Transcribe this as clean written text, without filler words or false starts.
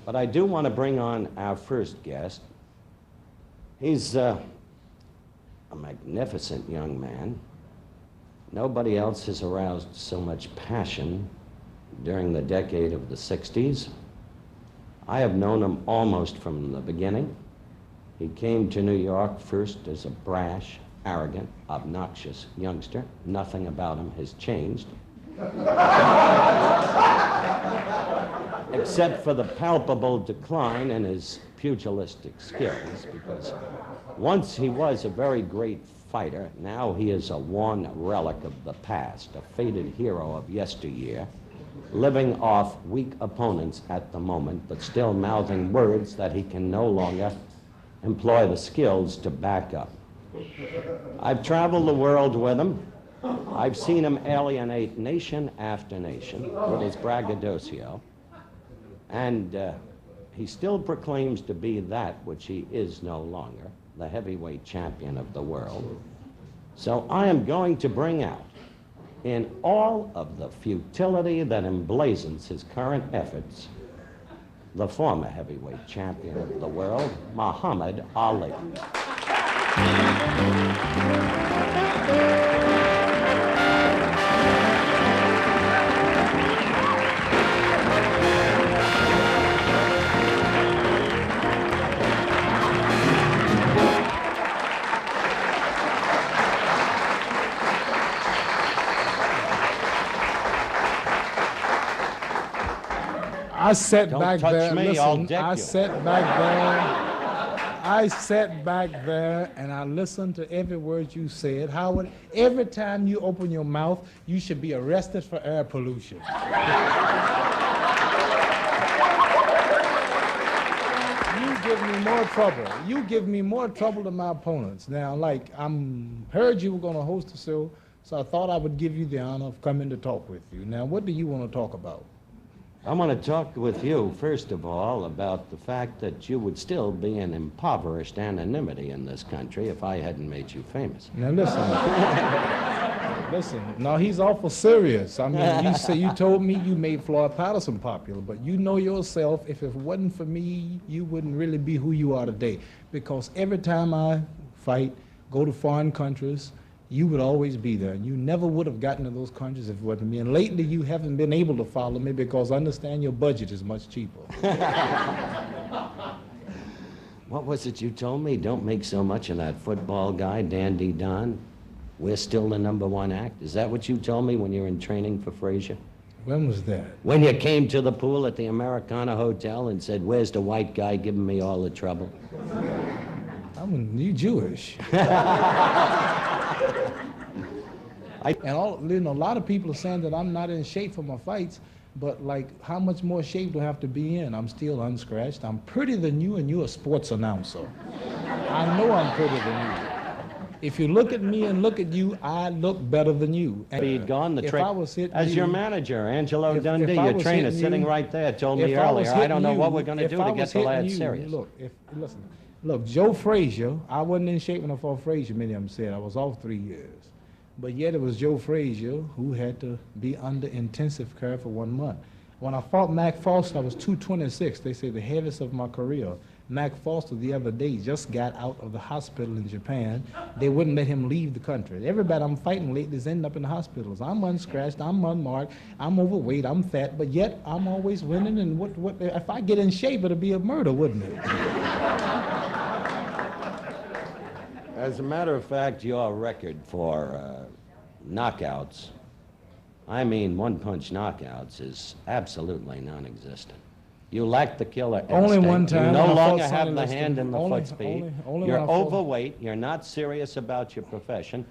But I do want to bring on our first guest. He's a magnificent young man. Nobody else has aroused so much passion during the decade of the 60s. I have known him almost from the beginning. He came to New York first as a brash, arrogant, obnoxious youngster. Nothing about him has changed. Except for the palpable decline in his pugilistic skills, because once he was a very great fighter, now he is a worn relic of the past, a faded hero of yesteryear, living off weak opponents at the moment, but still mouthing words that he can no longer employ the skills to back up. I've traveled the world with him. I've seen him alienate nation after nation with his braggadocio, and he still proclaims to be that which he is no longer, the heavyweight champion of the world. So I am going to bring out, in all of the futility that emblazons his current efforts, the former heavyweight champion of the world, Muhammad Ali. I sat back there. Listen, I sat back there. I sat back there and I listened to every word you said. Howard, every time you open your mouth, you should be arrested for air pollution. You give me more trouble. You give me more trouble than my opponents. Now, like, heard you were going to host a show, so I thought I would give you the honor of coming to talk with you. Now, what do you want to talk about? I want to talk with you, first of all, about the fact that you would still be in impoverished anonymity in this country if I hadn't made you famous. Now listen, listen. Now he's awful serious. I mean, you told me you made Floyd Patterson popular, but you know yourself, if it wasn't for me, you wouldn't really be who you are today. Because every time I fight, go to foreign countries, you would always be there. You never would have gotten to those countries if it wasn't me. And lately, you haven't been able to follow me because I understand your budget is much cheaper. What was it you told me? Don't make so much of that football guy, Dandy Don. We're still the #1 act. Is that what you told me when you were in training for Frazier? When was that? When you came to the pool at the Americana Hotel and said, "Where's the white guy giving me all the trouble?" You Jewish. And a lot of people are saying that I'm not in shape for my fights, but like, how much more shape do I have to be in? I'm still unscratched. I'm prettier than you, and you're a sports announcer. I know I'm prettier than you. If you look at me and look at you, I look better than you. He'd gone the if trick. I was hitting As your you, manager, Angelo Dundee, if I your was trainer, hitting sitting you, right there, told me if I was earlier, I don't know hitting what you, we're going to if do I to was get the hitting lad you, serious. Look, Joe Frazier, I wasn't in shape when I fought Frazier, many of them said. I was off 3 years. But yet it was Joe Frazier who had to be under intensive care for 1 month. When I fought Mac Foster, I was 226. They say the heaviest of my career. Mac Foster the other day just got out of the hospital in Japan. They wouldn't let him leave the country. Everybody I'm fighting lately is ending up in the hospitals. I'm unscratched, I'm unmarked, I'm overweight, I'm fat, but yet I'm always winning. And what if I get in shape, it'll be a murder, wouldn't it? As a matter of fact, your record for knockouts, I mean one-punch knockouts, is absolutely non-existent. You lack the killer instinct. Only one time. You no when I longer fought have Sonny the Liston. hand and the foot speed. Only You're when I fought- overweight. You're not serious about your profession.